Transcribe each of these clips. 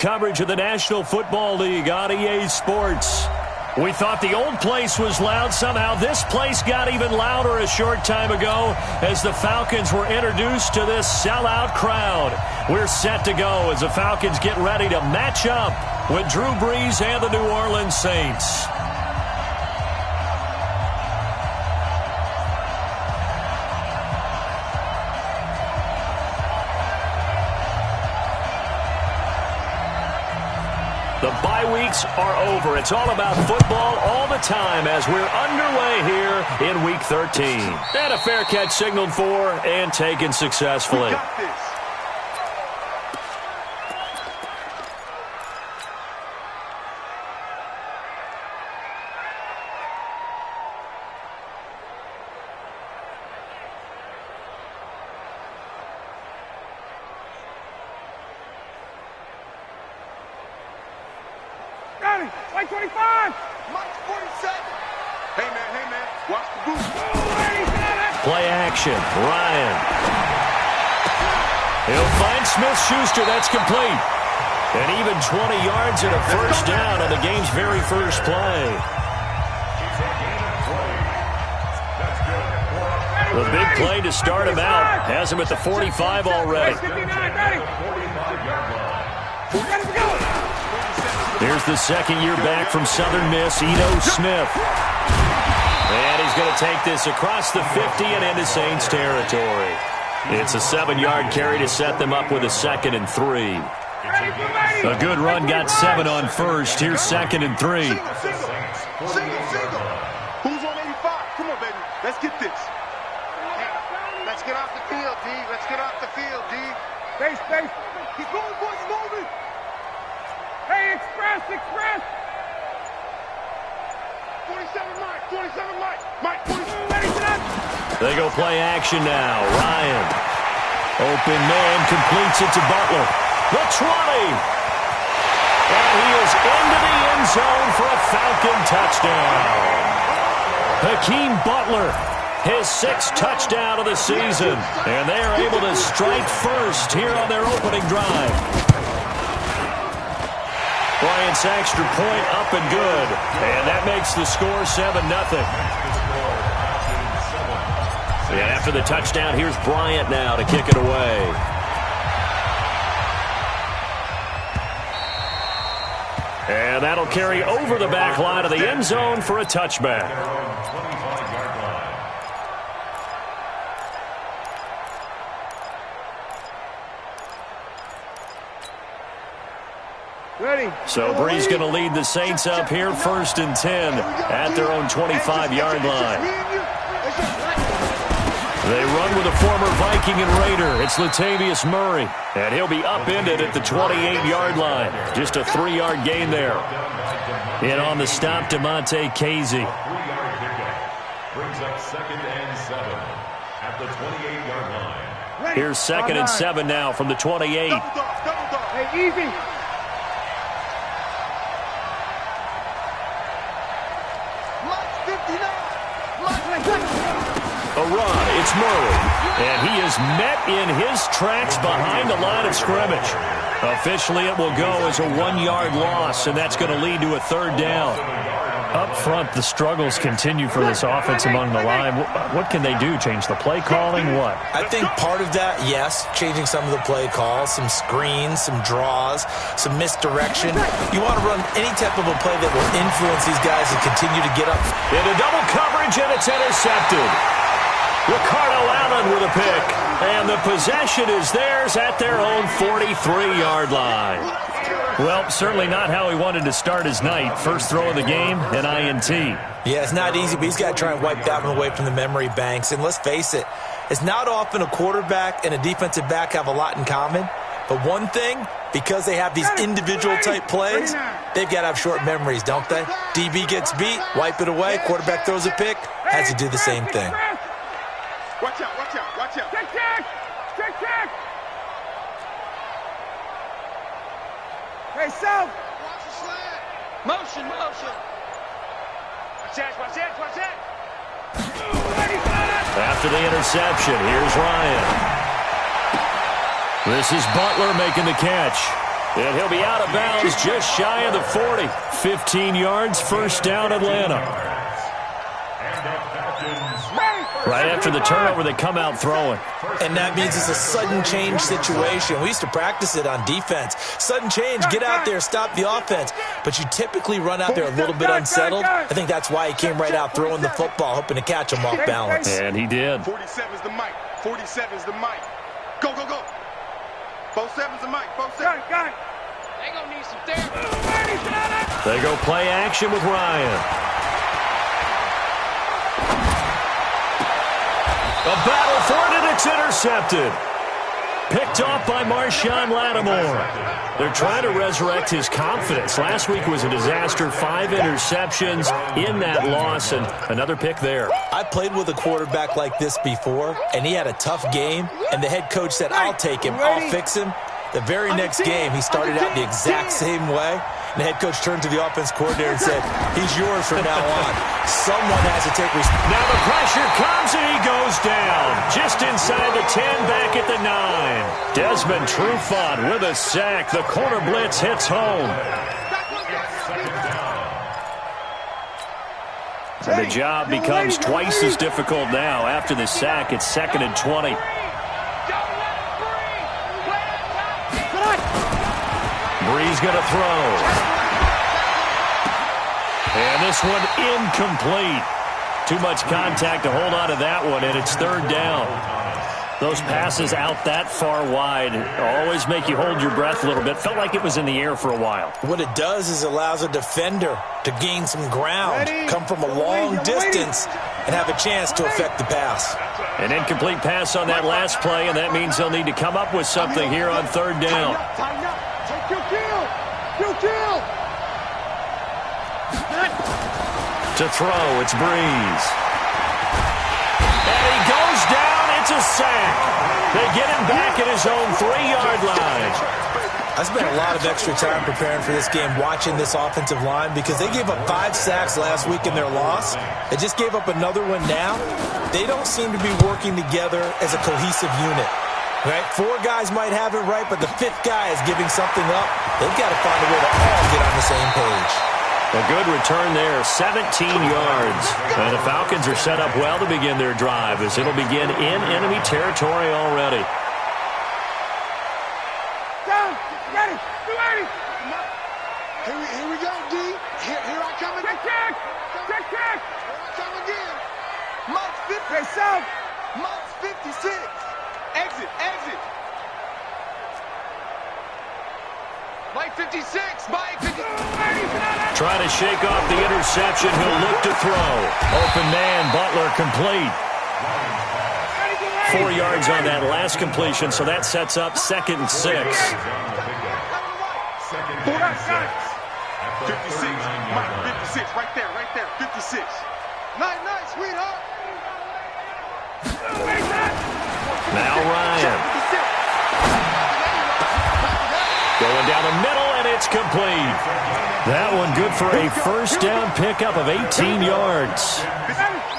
Coverage of the National Football League on EA Sports. We thought the old place was loud. Somehow this place got even louder a short time ago as the Falcons were introduced to this sellout crowd. We're set to go as the Falcons get ready to match up with Drew Brees and the New Orleans Saints. The bye weeks are over. It's all about football all the time as we're underway here in Week 13. And a fair catch signaled for and taken successfully. White 25! Mike 47! Hey, man, watch the boost. Play action, Ryan. He'll find Smith-Schuster, that's complete. And even 20 yards and a first down on the game's very first play. The big play to start him out has him at the 45 already. Here's the second year back from Southern Miss, Ito Smith. And he's going to take this across the 50 and into Saints territory. It's a 7-yard carry to set them up with a 2nd and 3. A good run got 7 on first. Here's 2nd and 3. Single. Who's on 85? Come on, baby. Let's get this. Let's get off the field, D. Let's get off the field, D. Base. Keep going, boys. Moving. Hey, express! 47 Mike! Mike, 47, ready to that! They go play action now. Ryan. Open man, completes it to Butler. The 20! And he is into the end zone for a Falcon touchdown. Hakeem Butler, his 6th touchdown of the season. And they are able to strike first here on their opening drive. Bryant's extra point up and good. And that makes the score 7-0. And after the touchdown, here's Bryant now to kick it away. And that'll carry over the back line of the end zone for a touchback. Ready. So Brees going to lead the Saints up here 1st and 10 at their own 25-yard line. They run with a former Viking and Raider. It's Latavius Murray, and he'll be upended at the 28-yard line. Just a 3-yard gain there. And on the stop, DeMonte Casey. Brings up 2nd and 7 at the 28-yard line. Here's 2nd and 7 now from the 28. Hey, easy. A run, it's Murray, and he is met in his tracks behind the line of scrimmage. Officially, it will go as a 1-yard loss, and that's going to lead to a 3rd down. Up front, the struggles continue for this offense among the line. What can they do? Change the play calling? What? I think part of that, yes, changing some of the play calls, some screens, some draws, some misdirection. You want to run any type of a play that will influence these guys and continue to get up. Into double coverage, and it's intercepted. Ricardo Allen with a pick, and the possession is theirs at their own 43-yard line. Well, certainly not how he wanted to start his night. First throw of the game, an INT. Yeah, it's not easy, but he's got to try and wipe that one away from the memory banks. And let's face it, it's not often a quarterback and a defensive back have a lot in common. But one thing, because they have these individual-type plays, they've got to have short memories, don't they? DB gets beat, wipe it away, quarterback throws a pick, has to do the same thing. Watch out. Check. Hey, South. Watch the slant. Motion. Watch that. After the interception, here's Ryan. This is Butler making the catch. And he'll be out of bounds just shy of the 40. 15 yards, first down, Atlanta. Right after the turnover, they come out throwing. And that means it's a sudden change situation. We used to practice it on defense. Sudden change, get out there, stop the offense. But you typically run out there a little bit unsettled. I think that's why he came right out throwing the football, hoping to catch him off balance. And he did. 47's the mic. 47's the mic. Go, go, go. 47's the mic. 47. They gonna need some therapy. They go play action with Ryan. A battle for it, and it's intercepted. Picked off by Marshawn Lattimore. They're trying to resurrect his confidence. Last week was a disaster. 5 interceptions in that loss, and another pick there. I played with a quarterback like this before, and he had a tough game, and the head coach said, I'll take him, I'll fix him. The very next game, he started out the exact same way. And the head coach turned to the offense coordinator and said, he's yours from now on. Someone has to take responsibility. Now the pressure comes, and he goes down. Just inside the 10, back at the 9. Desmond Trufant with a sack. The corner blitz hits home. And the job becomes twice as difficult now. After the sack, it's 2nd and 20. Bree's going to throw. And this one incomplete. Too much contact to hold on to that one, and it's 3rd down. Those passes out that far wide always make you hold your breath a little bit. Felt like it was in the air for a while. What it does is allows a defender to gain some ground, come from a long distance, and have a chance to affect the pass. An incomplete pass on that last play, and that means they'll need to come up with something here on 3rd down. Tighten up. Take your kill. Kill. To throw, it's Breeze. And he goes down. It's a sack. They get him back at his own 3-yard line. I spent a lot of extra time preparing for this game, watching this offensive line, because they gave up 5 sacks last week in their loss. They just gave up another one now. They don't seem to be working together as a cohesive unit. Right? 4 guys might have it right, but the 5th guy is giving something up. They've got to find a way to all get on the same page. A good return there, 17 yards. And the Falcons are set up well to begin their drive, as it'll begin in enemy territory already. Down. Ready. Here we go, D. Here I come again. Check. Here I come again. Mark 50. Hey, South. Mark 56. Exit. Mike 56, Mike 56. Trying to shake off the interception. He'll look to throw. Open man, Butler complete. 4 yards on that last completion, so that sets up 2nd and 6. 56. Mike 56, right there. 56. Night, sweetheart. Now Ryan. Going down the middle, and it's complete. That one good for a first down pickup of 18 yards.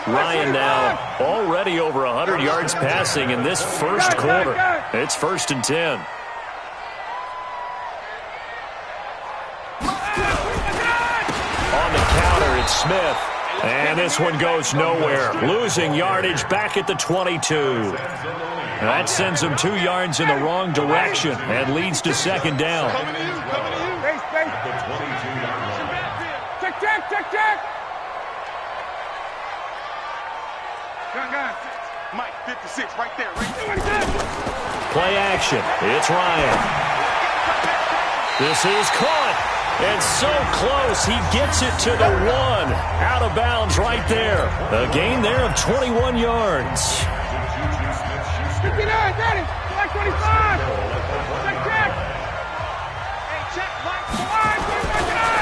Ryan now already over 100 yards passing in this first quarter. It's 1st and 10. On the counter, it's Smith. And this one goes nowhere. Losing yardage back at the 22. That sends him 2 yards in the wrong direction and leads to 2nd down. Check. Mike 56, right there. Play action. It's Ryan. This is caught. And so close, he gets it to the 1. Out of bounds right there. A gain there of 21 yards. 59, got it. Like 25. Check. Hey, check.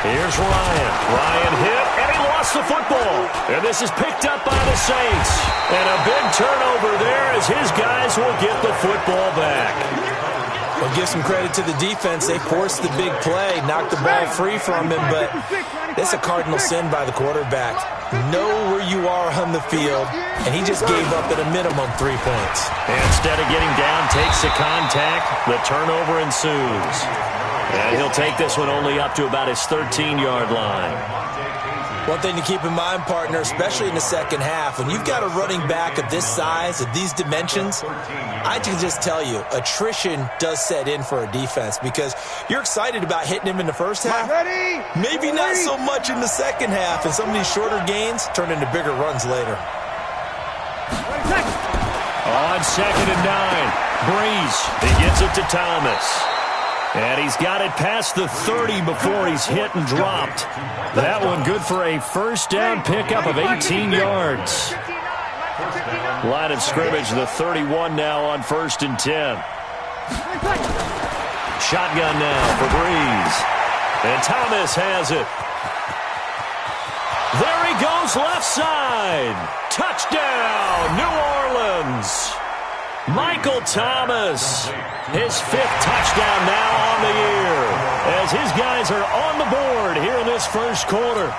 Here's Ryan. Ryan hit, and he lost the football. And this is picked up by the Saints. And a big turnover there as his guys will get the football back. Well, give some credit to the defense. They forced the big play, knocked the ball free from him, but it's a cardinal sin by the quarterback. Know where you are on the field, and he just gave up at a minimum 3 points. And instead of getting down, takes the contact. The turnover ensues. And he'll take this one only up to about his 13-yard line. One thing to keep in mind, partner, especially in the second half, when you've got a running back of this size, of these dimensions, I can just tell you, attrition does set in for a defense because you're excited about hitting him in the first half. Maybe not so much in the second half, and some of these shorter gains turn into bigger runs later. On 2nd and 9, Breeze, he gets it to Thomas. And he's got it past the 30 before he's hit and dropped. That one good for a first down pickup of 18 yards. Line of scrimmage, the 31 now on 1st and 10. Shotgun now for Breeze. And Thomas has it. There he goes, left side. Touchdown, New Orleans. Michael Thomas, his 5th touchdown now on the year, as his guys are on the board here in this first quarter.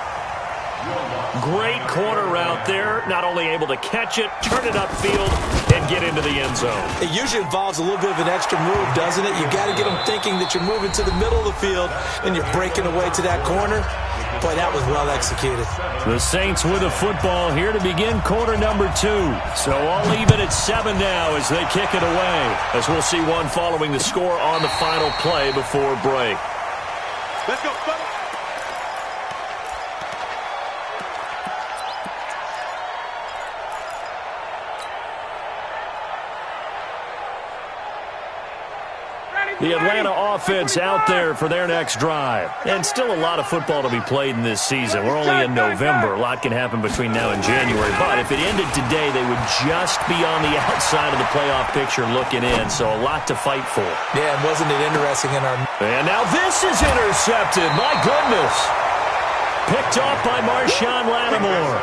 Great corner route there, not only able to catch it, turn it upfield, and get into the end zone. It usually involves a little bit of an extra move, doesn't it? You've got to get them thinking that you're moving to the middle of the field, and you're breaking away to that corner. Boy, that was well executed. The Saints with a football here to begin quarter number 2. So all even at 7 now as they kick it away. As we'll see one following the score on the final play before break. Let's go, fellas. The Atlanta offense out there for their next drive. And still a lot of football to be played in this season. We're only in November. A lot can happen between now and January. But if it ended today, they would just be on the outside of the playoff picture looking in. So a lot to fight for. Yeah, and wasn't it interesting in our... And now this is intercepted. My goodness. Picked off by Marshawn Lattimore.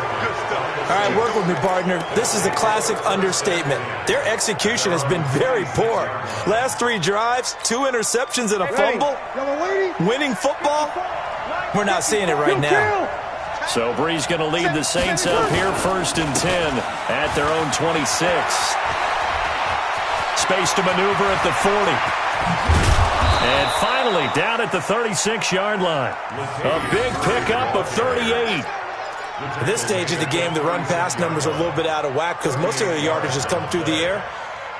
All right, work with me, partner. This is a classic understatement. Their execution has been very poor. Last 3 drives, 2 interceptions and a fumble. Winning football? We're not seeing it right now. So Breeze going to lead the Saints up here 1st and 10 at their own 26. Space to maneuver at the 40. And finally down at the 36-yard line. A big pickup of 38. At this stage of the game, the run-pass numbers are a little bit out of whack because most of the yardage has come through the air.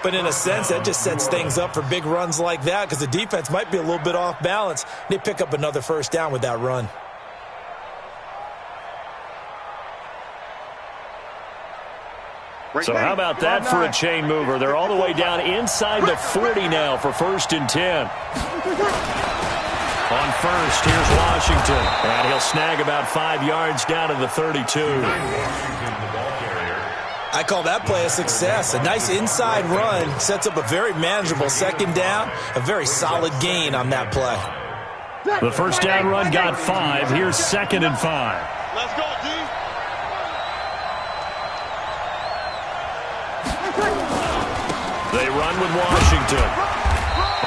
But in a sense, that just sets things up for big runs like that because the defense might be a little bit off balance. They pick up another first down with that run. So how about that for a chain mover? They're all the way down inside the 40 now for 1st and 10. On first, here's Washington. And he'll snag about 5 yards down to the 32. I call that play a success. A nice inside run sets up a very manageable 2nd down. A very solid gain on that play. The first down run got 5. Here's 2nd and 5. Let's go, D. They run with Washington.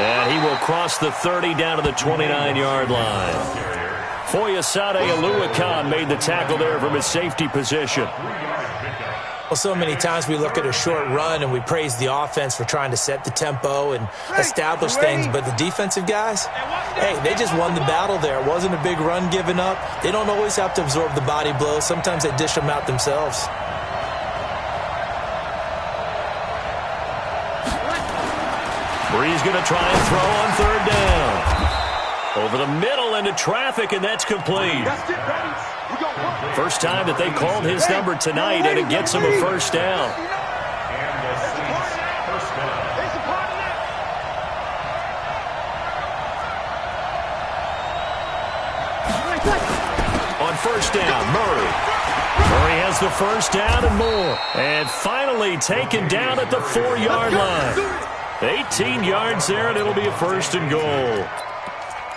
And he will cross the 30 down to the 29-yard line. Foyesade Oluwakan made the tackle there from his safety position. Well, so many times we look at a short run and we praise the offense for trying to set the tempo and establish things, but the defensive guys, hey, they just won the battle there. It wasn't a big run given up. They don't always have to absorb the body blows. Sometimes they dish them out themselves. Breeze going to try and throw on 3rd down. Over the middle into traffic, and that's complete. First time that they called his number tonight, and it gets him a first down. On 1st down, Murray. Murray has the first down and more. And finally taken down at the 4-yard line. 18 yards there, and it'll be a 1st and goal.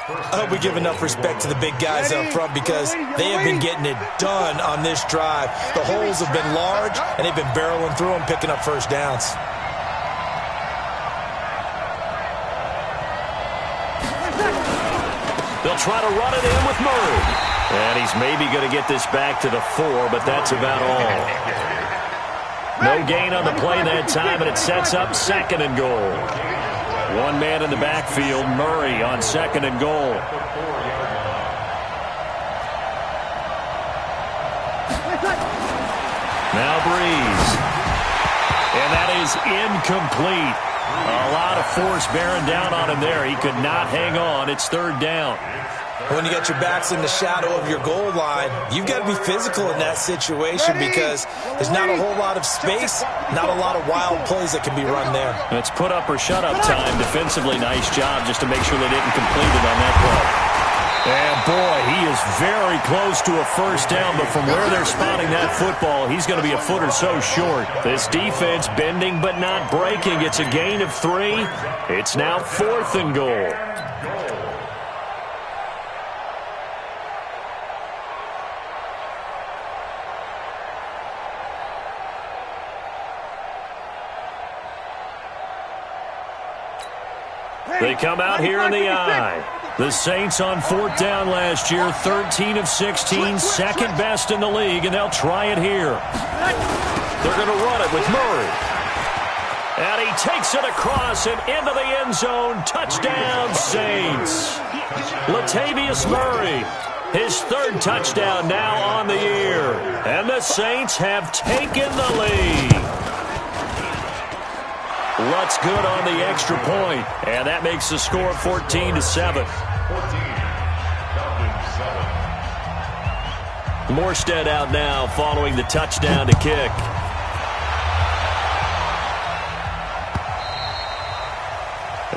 I hope we give enough respect to the big guys up front because they have been getting it done on this drive. The holes have been large, and they've been barreling through them, picking up first downs. They'll try to run it in with Murray. And he's maybe going to get this back to the 4, but that's about all. No gain on the play that time, and it sets up 2nd and goal. One man in the backfield, Murray on 2nd and goal. Now Breeze. And that is incomplete. A lot of force bearing down on him there. He could not hang on. It's 3rd down. When you got your backs in the shadow of your goal line, you've got to be physical in that situation because there's not a whole lot of space, not a lot of wild plays that can be run there. It's put up or shut up time. Defensively, nice job just to make sure they didn't complete it on that play. And boy, he is very close to a 1st down, but from where they're spotting that football, he's going to be a foot or so short. This defense bending but not breaking. It's a gain of 3. It's now 4th and goal. They come out here in the eye. The Saints on 4th down last year, 13 of 16, 2nd best in the league, and they'll try it here. They're going to run it with Murray. And he takes it across and into the end zone. Touchdown, Saints. Latavius Murray, his 3rd touchdown now on the year. And the Saints have taken the lead. What's good on the extra point, and that makes the score 14-7. Morstead out now following the touchdown to kick.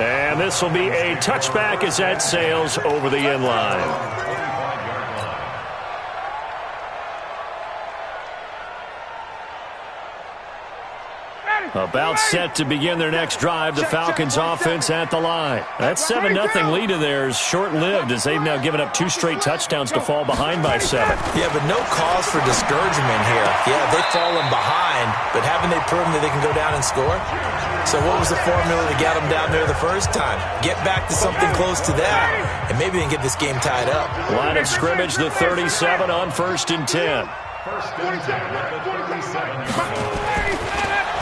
And this will be a touchback as that sails over the end line. About set to begin their next drive, the Falcons offense at the line. That 7-0 lead of theirs short-lived as they've now given up 2 straight touchdowns to fall behind by 7. Yeah, but no cause for discouragement here. Yeah, they've fallen behind, but haven't they proven that they can go down and score? So what was the formula to get them down there the first time? Get back to something close to that, and maybe they can get this game tied up. Line of scrimmage, the 37 on 1st and 10.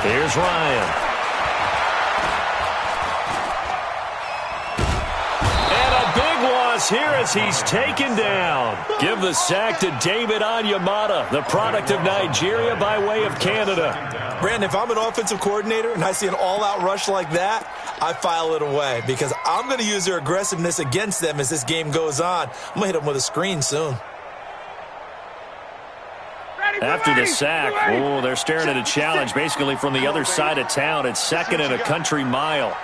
Here's Ryan. And a big loss here as he's taken down. Give the sack to David Onyemata, the product of Nigeria by way of Canada. Brandon, if I'm an offensive coordinator and I see an all-out rush like that, I file it away because I'm going to use their aggressiveness against them as this game goes on. I'm going to hit them with a screen soon. After the sack, oh, they're staring at a challenge basically from the other side of town. It's 2nd and a country mile.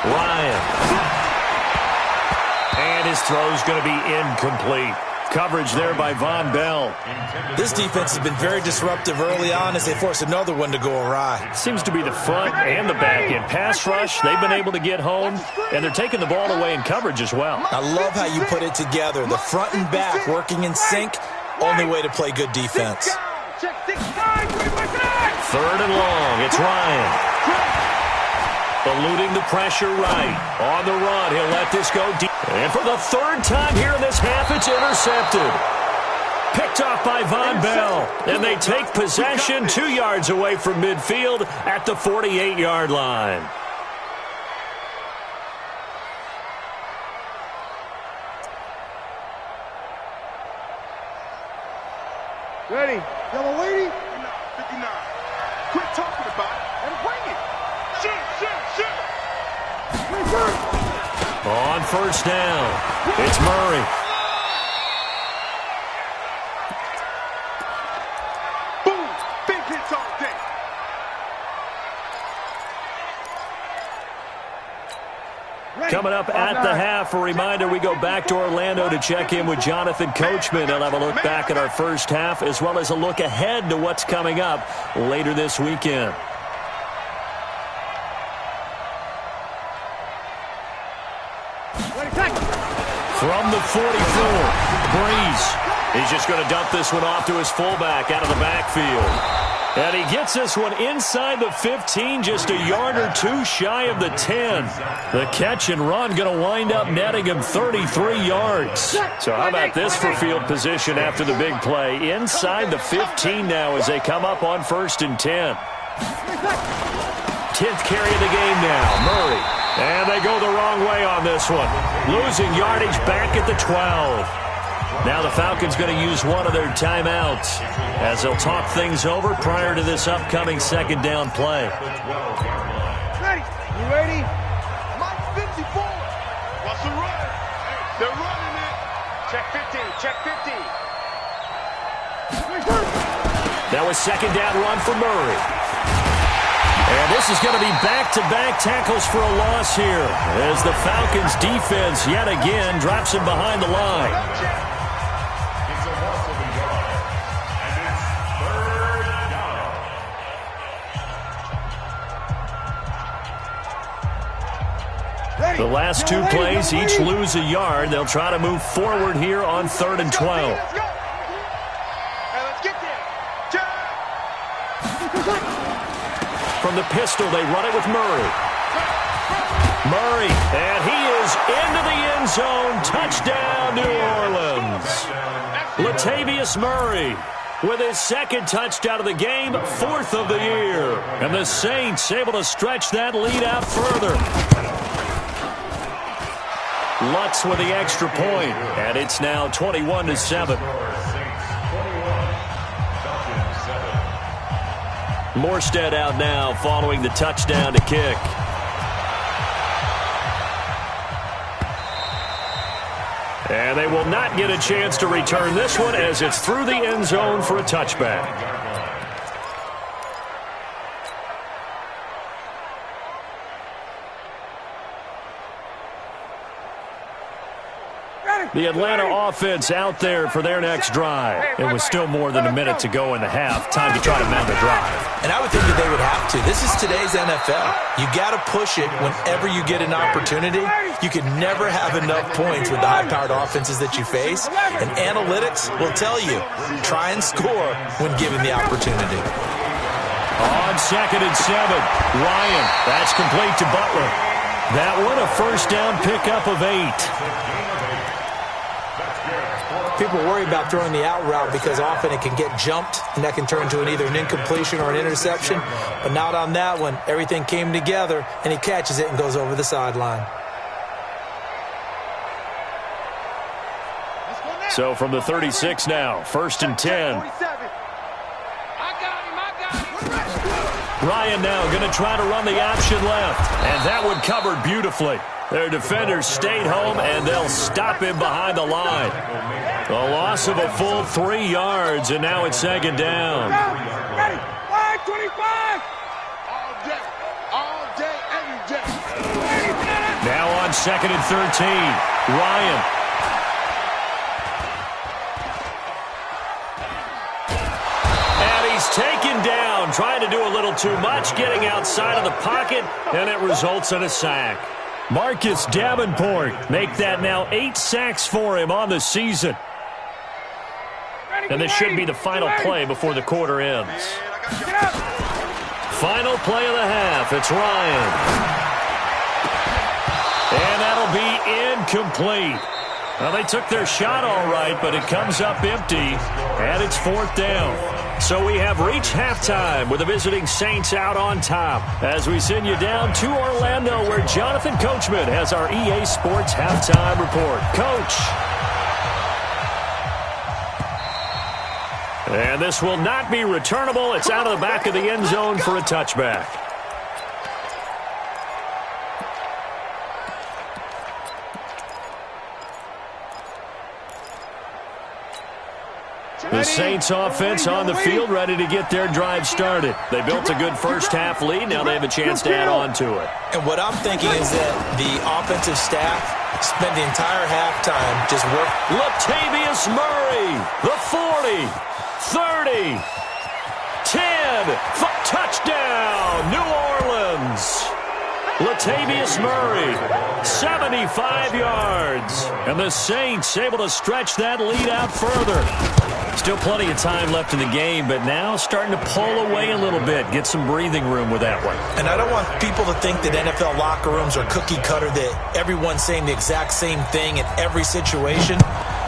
Ryan. And his throw's going to be incomplete. Coverage there by Von Bell. This defense has been very disruptive early on as they force another one to go awry. Seems to be the front and the back end. Pass rush, they've been able to get home, and they're taking the ball away in coverage as well. I love how you put it together. The front and back working in sync, only way to play good defense. 3rd and long, it's Ryan. Eluding the pressure right. On the run, he'll let this go deep. And for the 3rd time here in this half, it's intercepted. Picked off by Von Bell. And they take possession 2 yards away from midfield at the 48-yard line. Ready. Yellow lady. 59. Quit talking about it and bring it. Shit. On 1st down, it's Murray. Boom. Big hits all day. Coming up at the half, a reminder, we go back to Orlando to check in with Jonathan Coachman. He'll have a look back at our first half as well as a look ahead to what's coming up later this weekend. From the 44, Breeze. He's just going to dump this one off to his fullback out of the backfield. And he gets this one inside the 15, just a yard or 2 shy of the 10. The catch and run going to wind up netting him 33 yards. So how about this for field position after the big play? Inside the 15 now as they come up on 1st and 10. 10th carry of the game now. Murray. And they go the wrong way on this one. Losing yardage back at the 12. Now the Falcons going to use one of their timeouts as they'll talk things over prior to this upcoming second down play. Ready? You ready? Mike 54. What's the run? They're running it. Check 15. Check 15. That was second down run for Murray. And this is going to be back-to-back tackles for a loss here as the Falcons defense yet again drops him behind the line. It's a loss of a yard, and it's third down. The last two plays each lose a yard. They'll try to move forward here on 3rd and 12. From the pistol, they run it with Murray. Murray, and he is into the end zone. Touchdown, New Orleans. Latavius Murray with his second touchdown of the game, 4th of the year. And the Saints able to stretch that lead out further. Lutz with the extra point, and it's now 21-7. Morstead out now following the touchdown to kick. And they will not get a chance to return this one as it's through the end zone for a touchback. The Atlanta offense out there for their next drive. It was still more than a minute to go in the half. Time to try to mount a drive. And I would think that they would have to. This is today's NFL. You got to push it whenever you get an opportunity. You can never have enough points with the high-powered offenses that you face. And analytics will tell you, try and score when given the opportunity. On 2nd and 7, Ryan. That's complete to Butler. That one a first down pickup of 8. People worry about throwing the out route because often it can get jumped, and that can turn into either an incompletion or an interception. But not on that one. Everything came together, and he catches it and goes over the sideline. So from the 36 now, 1st and 10. Ryan now going to try to run the option left, and that one covered beautifully. Their defenders stayed home, and they'll stop him behind the line. A loss of a full 3 yards, and now it's 2nd down. Ready? 5-25. All day, every day. Now on 2nd and 13, Ryan. And he's taken down, trying to do a little too much, getting outside of the pocket, and it results in a sack. Marcus Davenport make that now 8 sacks for him on the season. And this should be the final play before the quarter ends. Final play of the half. It's Ryan. And that'll be incomplete. Well, they took their shot all right, but it comes up empty, and it's 4th down. So we have reached halftime with the visiting Saints out on top as we send you down to Orlando where Jonathan Coachman has our EA Sports halftime report. Coach. And this will not be returnable. It's out of the back of the end zone for a touchback. The Saints offense on the field, ready to get their drive started. They built a good first-half lead. Now they have a chance to add on to it. And what I'm thinking is that the offensive staff spent the entire halftime just working. Latavius Murray, the 40, 30, 10, touchdown, New Orleans. Latavius Murray, 75 yards. And the Saints able to stretch that lead out further. Still plenty of time left in the game, but now starting to pull away a little bit, get some breathing room with that one. And I don't want people to think that NFL locker rooms are cookie cutter, that everyone's saying the exact same thing in every situation.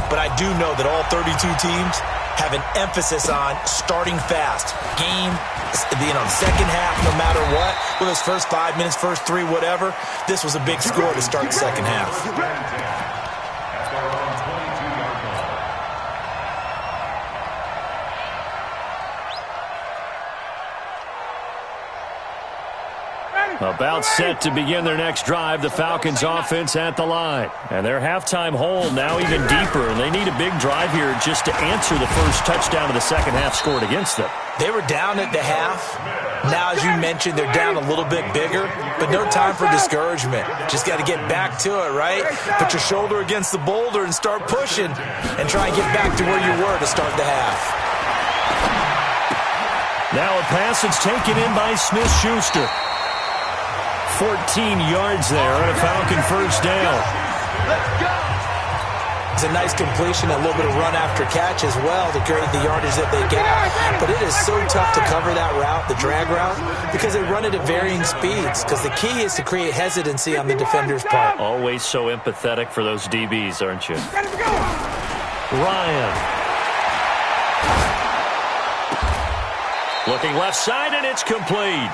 But I do know that all 32 teams have an emphasis on starting fast. Game, second half, no matter what, with those first 5 minutes, first 3, whatever, this was a big score to start the second half. About set to begin their next drive, the Falcons offense at the line. And their halftime hole now even deeper, and they need a big drive here just to answer the first touchdown of the second half scored against them. They were down at the half. Now, as you mentioned, they're down a little bit bigger, but no time for discouragement. Just got to get back to it, right? Put your shoulder against the boulder and start pushing and try and get back to where you were to start the half. Now a pass that's taken in by Smith-Schuster. 14 yards there and a Falcon first down. Let's go. It's a nice completion, a little bit of run after catch as well to create the yardage that they got. But it is so tough to cover that route, the drag route, because they run it at varying speeds. Because the key is to create hesitancy on the defender's part. Always so empathetic for those DBs, aren't you? Ryan. Looking left side, and it's complete.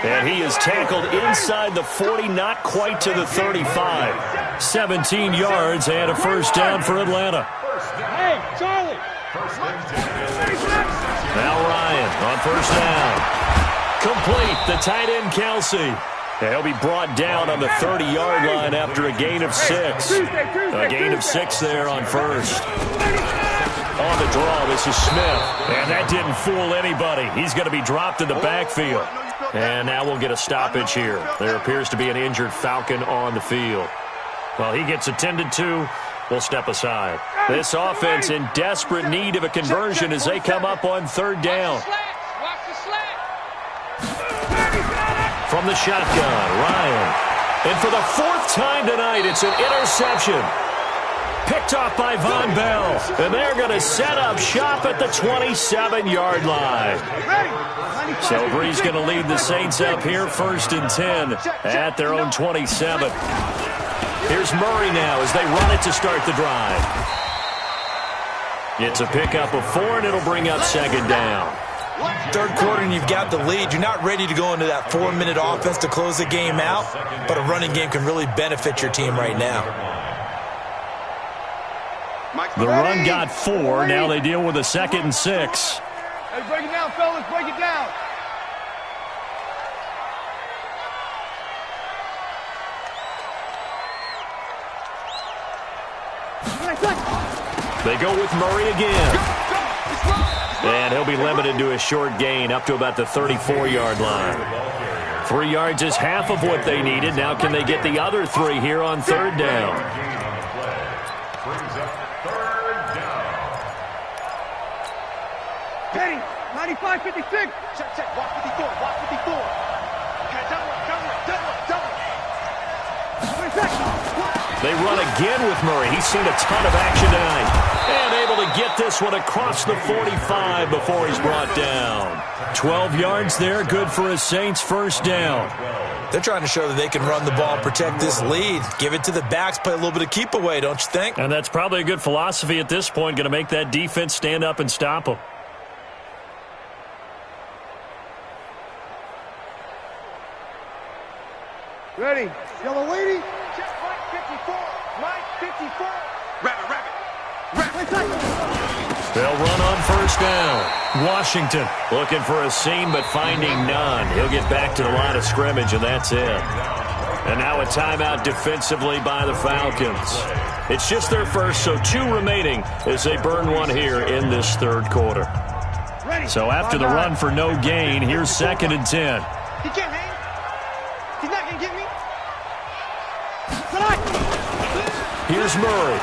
And he is tackled inside the 40, not quite to the 35. 17 yards and a first down for Atlanta. Hey, Charlie. Now Ryan on first down. Complete, the tight end Kelsey. And he'll be brought down on the 30-yard line after a gain of 6. A gain of 6 there on first. On the draw, this is Smith. And that didn't fool anybody. He's going to be dropped in the backfield. And now we'll get a stoppage here. There appears to be an injured Falcon on the field. Well, he gets attended to. We'll step aside. This offense in desperate need of a conversion as they come up on third down. Watch the slap. From the shotgun, Ryan. And for the 4th time tonight, it's an interception. Picked off by Von Bell. And they're going to set up shop at the 27-yard line. So Bree's going to lead the Saints up here, 1st and 10 at their own 27. Here's Murray now as they run it to start the drive. It's a pickup of 4, and it'll bring up second down. Third quarter and you've got the lead. You're not ready to go into that 4-minute offense to close the game out, but a running game can really benefit your team right now. The run got 4. Now they deal with a 2nd and 6. Hey, break it down, fellas. Break it down. They go with Murray again. And he'll be limited to a short gain up to about the 34-yard line. 3 yards is half of what they needed. Now can they get the other 3 here on third down? Penny, 95-56. Check. Watch 54. Watch 54. Okay, double. They run again with Murray. He's seen a ton of action tonight. And able to get this one across the 45 before he's brought down. 12 yards there, good for a Saints first down. They're trying to show that they can run the ball, protect this lead. Give it to the backs, play a little bit of keep away, don't you think? And that's probably a good philosophy at this point, going to make that defense stand up and stop them. Ready. Yellow lady. Check Mike 54. Mike 54. Rabbit. They'll run on first down. Washington looking for a seam but finding none. He'll get back to the line of scrimmage, and that's it. And now a timeout defensively by the Falcons. It's just their first, so 2 remaining as they burn one here in this third quarter. So after the run for no gain, here's 2nd and 10. He can't hang. He's not going to get me. Here's Murray.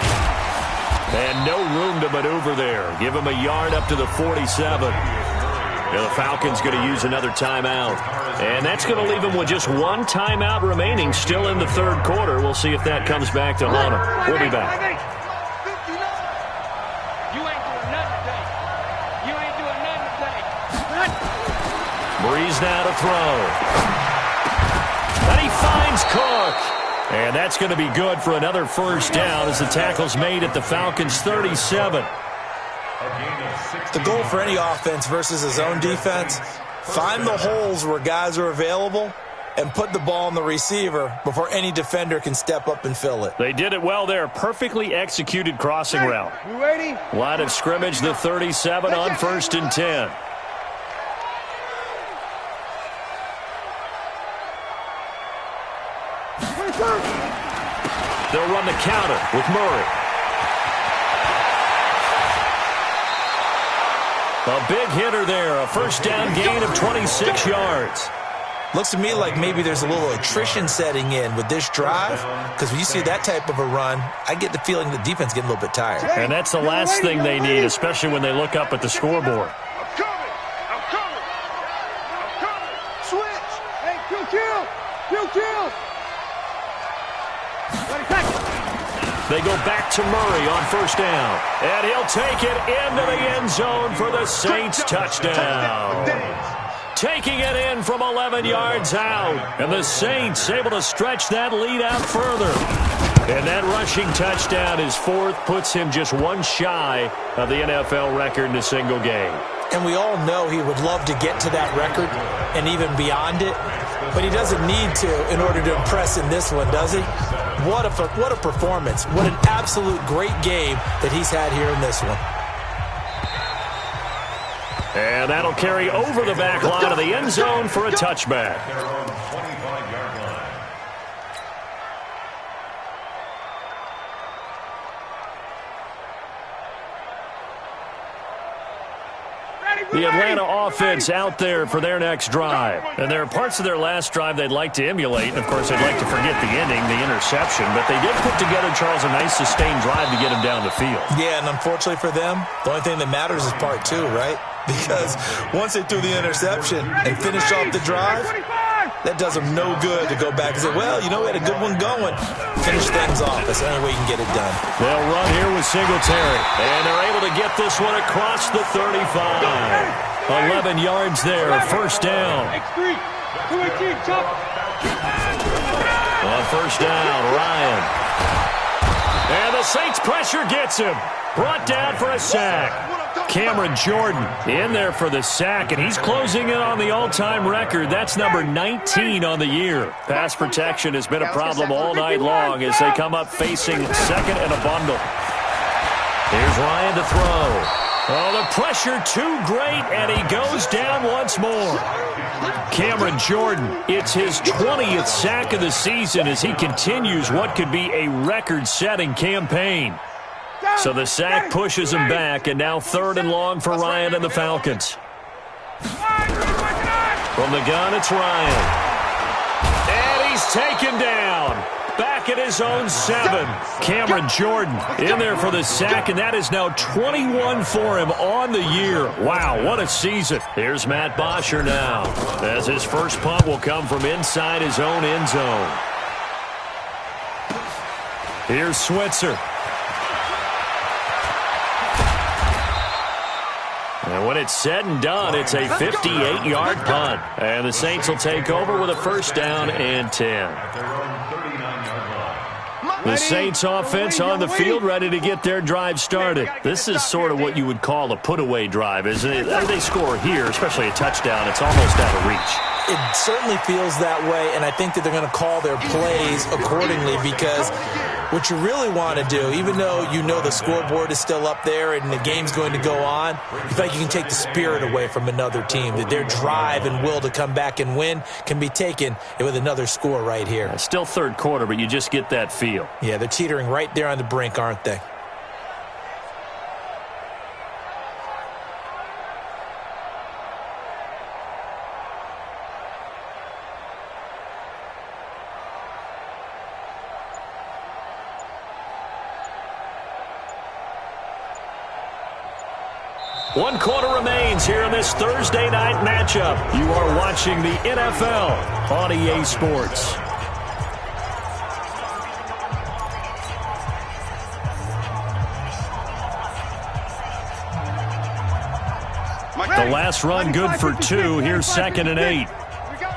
And no room to maneuver there. Give him a yard up to the 47. And the Falcons going to use another timeout. And that's going to leave them with just 1 timeout remaining still in the third quarter. We'll see if that comes back to haunt them. We'll be back. You ain't doing nothing today. You ain't doing nothing today. Breeze now to throw. And he finds Cook. And that's going to be good for another first down as the tackle's made at the Falcons' 37. The goal for any offense versus his own defense, find the holes where guys are available and put the ball on the receiver before any defender can step up and fill it. They did it well there. Perfectly executed crossing route. You ready? Line of scrimmage, the 37 on 1st and 10. They'll run the counter with Murray. A big hitter there. A first down gain of 26 yards. Looks to me like maybe there's a little attrition setting in with this drive, because when you see that type of a run, I get the feeling the defense getting a little bit tired. And that's the last thing they need, especially when they look up at the scoreboard. I'm coming. I'm coming. I'm coming. Switch. Hey, kill. They go back to Murray on first down. And he'll take it into the end zone for the Saints touchdown. Taking it in from 11 yards out. And the Saints able to stretch that lead out further. And that rushing touchdown, his fourth, puts him just one shy of the NFL record in a single game. And we all know he would love to get to that record and even beyond it. But he doesn't need to in order to impress in this one, does he? What a performance. What an absolute great game that he's had here in this one. And that'll carry over the back line of the end zone for a touchback. The Atlanta offense out there for their next drive. And there are parts of their last drive they'd like to emulate. And, of course, they'd like to forget the ending, the interception. But they did put together, Charles, a nice sustained drive to get him down the field. Yeah, and unfortunately for them, the only thing that matters is part two, right? Because once they threw the interception and finished off the drive, that does them no good to go back and say, well, you know, we had a good one going. Finish things off. That's the only way you can get it done. They'll run here with Singletary. And they're able to get this one across the 35. 11 yards there, first down. On first down, Ryan. And the Saints pressure gets him. Brought down for a sack. Cameron Jordan in there for the sack, and he's closing in on the all-time record. That's number 19 on the year. Pass protection has been a problem all night long as they come up facing second and a bundle. Here's Ryan to throw. Oh, the pressure too great, and he goes down once more. Cameron Jordan, it's his 20th sack of the season as he continues what could be a record-setting campaign. So the sack pushes him back, and now 3rd and long for Ryan and the Falcons. From the gun, it's Ryan. And he's taken down. Back at his own 7. Cameron Jordan in there for the sack, and that is now 21 for him on the year. Wow, what a season. Here's Matt Bosher now, as his first punt will come from inside his own end zone. Here's Switzer. And when it's said and done, it's a 58-yard punt. And the Saints will take over with a first down and 10. The Saints offense on the field ready to get their drive started. This is sort of what you would call a put-away drive, isn't it? They score here, especially a touchdown. It's almost out of reach. It certainly feels that way, and I think that they're going to call their plays accordingly, because what you really want to do, even though you know the scoreboard is still up there and the game's going to go on, you feel like you can take the spirit away from another team, that their drive and will to come back and win can be taken with another score right here. Still third quarter, but you just get that feel. Yeah, they're teetering right there on the brink, aren't they? One quarter remains here in this Thursday night matchup. You are watching the NFL on EA Sports. The last run good for 2. Here's 2nd and 8. We go.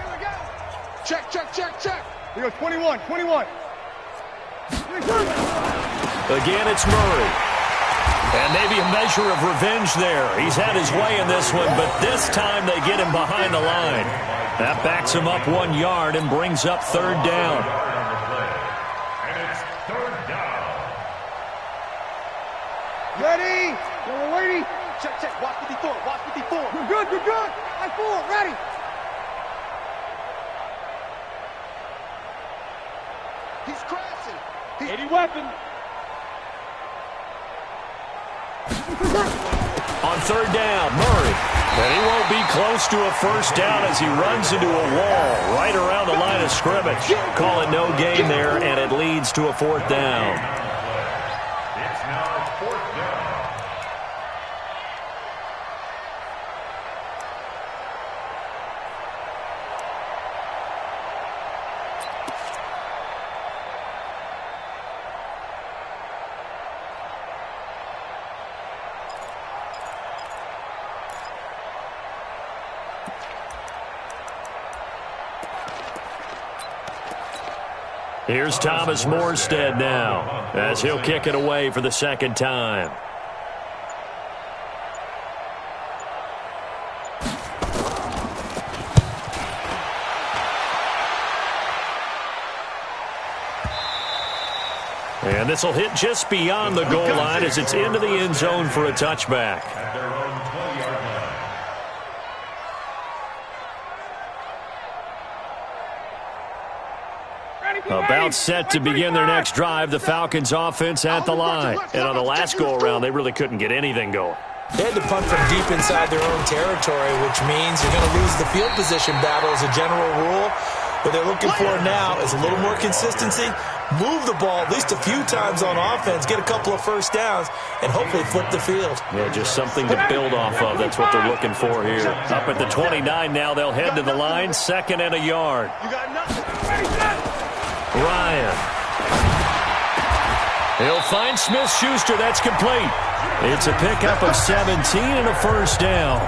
Check. We go 21. Again, it's Murray. And maybe a measure of revenge there. He's had his way in this one, but this time they get him behind the line. That backs him up 1 yard and brings up third down. And it's third down. Ready? We're waiting. Check, check. Watch 54. Watch 54. You're good. You're good. High forward. Ready. He's crashing. Any weapon. On third down, Murray. And he won't be close to a first down as he runs into a wall right around the line of scrimmage. Call it no gain there, and it leads to a fourth down. It's now fourth down. Here's Thomas Morstead now as he'll kick it away for the second time. And this will hit just beyond the goal line as it's into the end zone for a touchback. At their own 20-yard line. About set to begin their next drive, the Falcons offense at the line. And on the last go-around, they really couldn't get anything going. They had to punt from deep inside their own territory, which means you're going to lose the field position battle as a general rule. What they're looking for now is a little more consistency, move the ball at least a few times on offense, get a couple of first downs, and hopefully flip the field. Yeah, just something to build off of. That's what they're looking for here. Up at the 29 now, they'll head to the line, 2nd and a yard. You got nothing. Ryan. He'll find Smith-Schuster. That's complete. It's a pickup of 17 and a first down.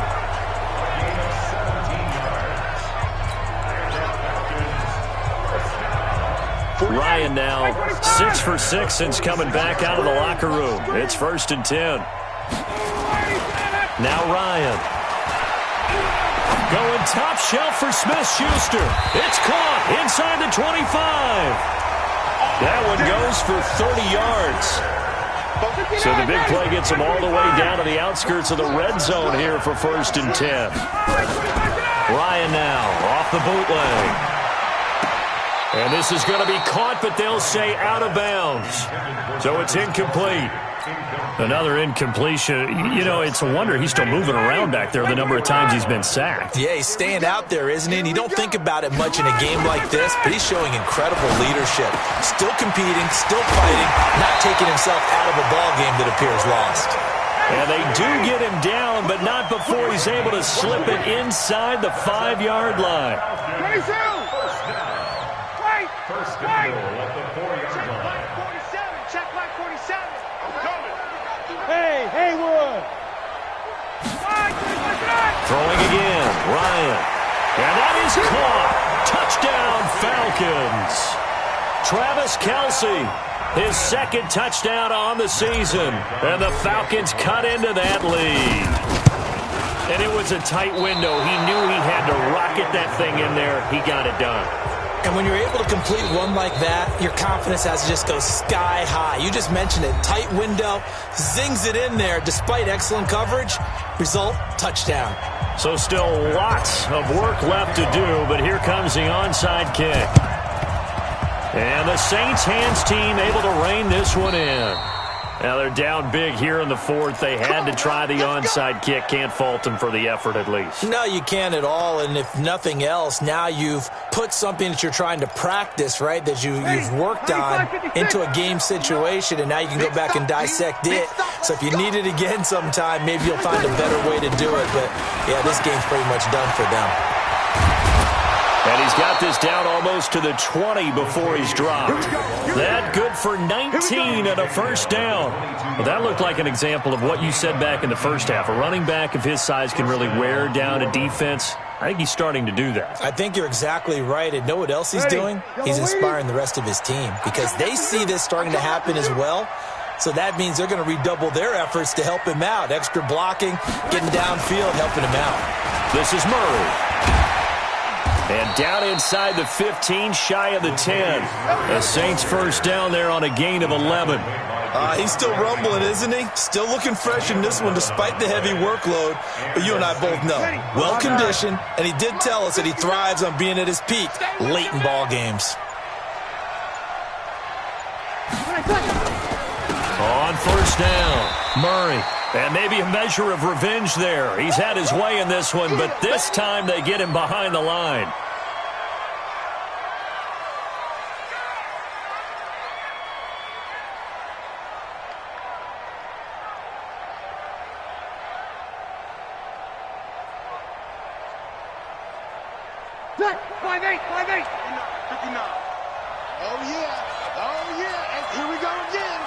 Ryan now 6 for 6 since coming back out of the locker room. It's 1st and 10. Now Ryan. Going top shelf for Smith-Schuster. It's caught inside the 25. That one goes for 30 yards. So the big play gets them all the way down to the outskirts of the red zone here for 1st and 10. Ryan now off the bootleg. And this is going to be caught, but they'll say out of bounds. So it's incomplete. Another incompletion. You know, it's a wonder he's still moving around back there the number of times he's been sacked. Yeah, he's staying out there, isn't he? And you don't think about it much in a game like this, but he's showing incredible leadership. Still competing, still fighting, not taking himself out of a ball game that appears lost. And they do get him down, but not before he's able to slip it inside the 5-yard line. 22. First and goal at the 4-yard line. 47. Check line 47. I'm coming. Hey, Haywood. Throwing again, Ryan. And that is caught. Touchdown, Falcons. Travis Kelce, his 2nd touchdown on the season. And the Falcons cut into that lead. And it was a tight window. He knew he had to rocket that thing in there. He got it done. And when you're able to complete one like that, your confidence has to just go sky high. You just mentioned it. Tight window, zings it in there despite excellent coverage. Result, touchdown. So still lots of work left to do, but here comes the onside kick. And the Saints hands team able to rein this one in. Now they're down big here in the 4th. They had to try the onside kick. Can't fault them for the effort at least. No, you can't at all. And if nothing else, now you've put something that you're trying to practice, right, that you've worked on into a game situation, and now you can go back and dissect it. So if you need it again sometime, maybe you'll find a better way to do it. But, yeah, this game's pretty much done for them. And he's got this down almost to the 20 before he's dropped. That good for 19 and a first down. Well, that looked like an example of what you said back in the first half. A running back of his size can really wear down a defense. I think he's starting to do that. I think you're exactly right. And know what else he's doing? He's inspiring the rest of his team because they see this starting to happen as well. So that means they're going to redouble their efforts to help him out. Extra blocking, getting downfield, helping him out. This is Murray. And down inside the 15, shy of the 10. The Saints first down there on a gain of 11. He's still rumbling, isn't he? Still looking fresh in this one despite the heavy workload. But you and I both know, well-conditioned, and he did tell us that he thrives on being at his peak late in ball games. On first down, Murray. And maybe a measure of revenge there. He's had his way in this one, but this time they get him behind the line. Set, 5-8, 5-8. 59. Oh, yeah. And here we go again.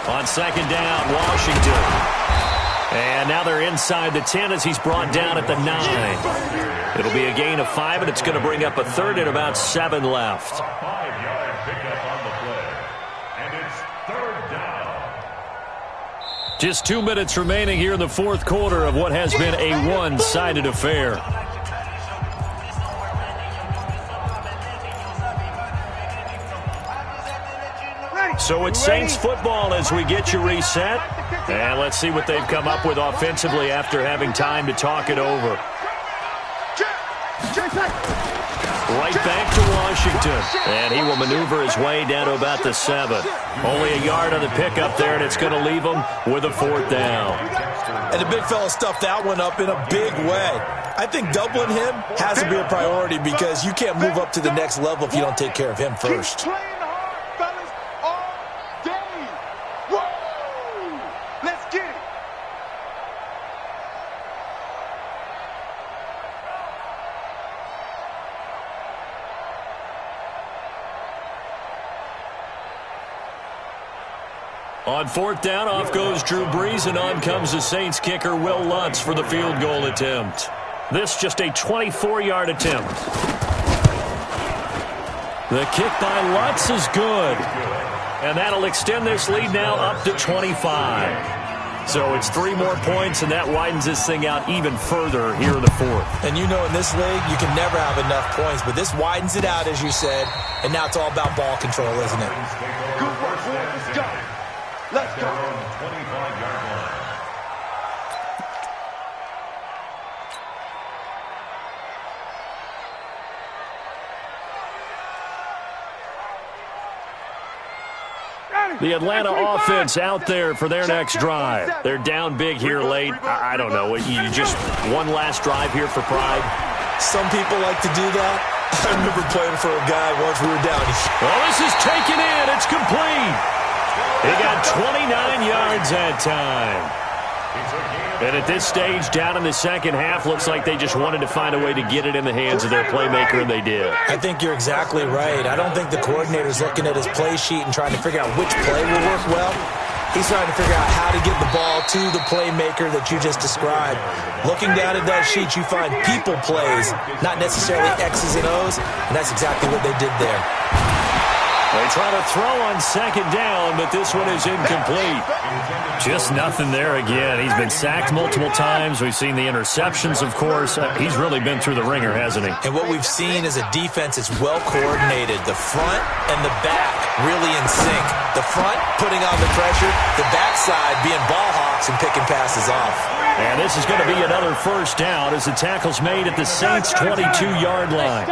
On second down, Washington. And now they're inside the 10 as he's brought down at the 9. It'll be a gain of 5, and it's going to bring up a third and about 7 left. A 5-yard pickup on the play. And it's third down. Just 2 minutes remaining here in the fourth quarter of what has been a one-sided affair. So it's Saints football as we get you reset. And let's see what they've come up with offensively after having time to talk it over. Right back to Washington. And he will maneuver his way down to about the 7. Only a yard on the pickup there, and it's going to leave him with a fourth down. And the big fella stuffed that one up in a big way. I think doubling him has to be a priority because you can't move up to the next level if you don't take care of him first. On fourth down, off goes Drew Brees, and on comes the Saints kicker, Will Lutz, for the field goal attempt. This just a 24-yard attempt. The kick by Lutz is good. And that'll extend this lead now up to 25. So it's 3 more points, and that widens this thing out even further here in the fourth. And you know in this league, you can never have enough points, but this widens it out, as you said, and now it's all about ball control, isn't it? Good work, boys. Let's go. Let's go. 25-yard line. The Atlanta offense out there for their next drive. They're down big here late. I don't know. You just one last drive here for pride? Some people like to do that. I remember playing for a guy once we were down. Well, this is taken in. It's complete. He got 29 yards that time. And at this stage, down in the second half, looks like they just wanted to find a way to get it in the hands of their playmaker, and they did. I think you're exactly right. I don't think the coordinator's looking at his play sheet and trying to figure out which play will work well. He's trying to figure out how to get the ball to the playmaker that you just described. Looking down at that sheet, you find people plays, not necessarily X's and O's, and that's exactly what they did there. They try to throw on second down, but this one is incomplete. Just nothing there again. He's been sacked multiple times. We've seen the interceptions, of course. He's really been through the ringer, hasn't he? And what we've seen is a defense that's well coordinated. The front and the back really in sync. The front putting on the pressure, the backside being ball hawks and picking passes off. And this is going to be another first down as the tackle's made at the Saints' 22-yard line.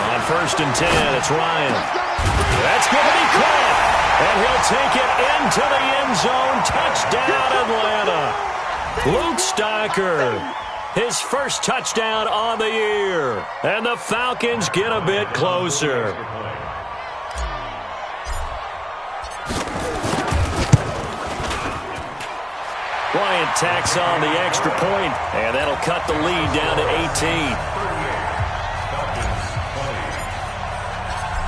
On first and 10, it's Ryan. That's going to be caught. And he'll take it into the end zone. Touchdown, Atlanta. Luke Stocker, his first touchdown on the year. And the Falcons get a bit closer. Bryant tacks on the extra point, and that'll cut the lead down to 18.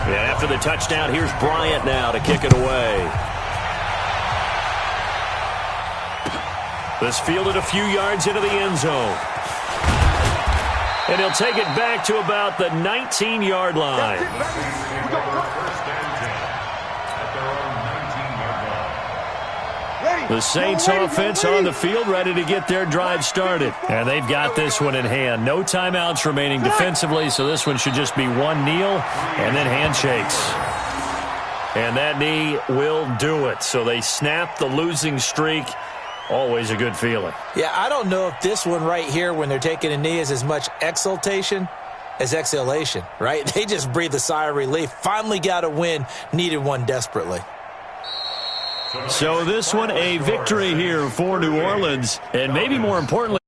And after the touchdown, here's Bryant now to kick it away. This fielded a few yards into the end zone. And he'll take it back to about the 19-yard line. The Saints offense on the field, ready to get their drive started. And they've got this one in hand. No timeouts remaining defensively, so this one should just be one kneel and then handshakes. And that knee will do it. So they snap the losing streak. Always a good feeling. Yeah, I don't know if this one right here, when they're taking a knee, is as much exultation as exhalation, right? They just breathe a sigh of relief. Finally got a win, needed one desperately. So this one, a victory here for New Orleans. And maybe more importantly,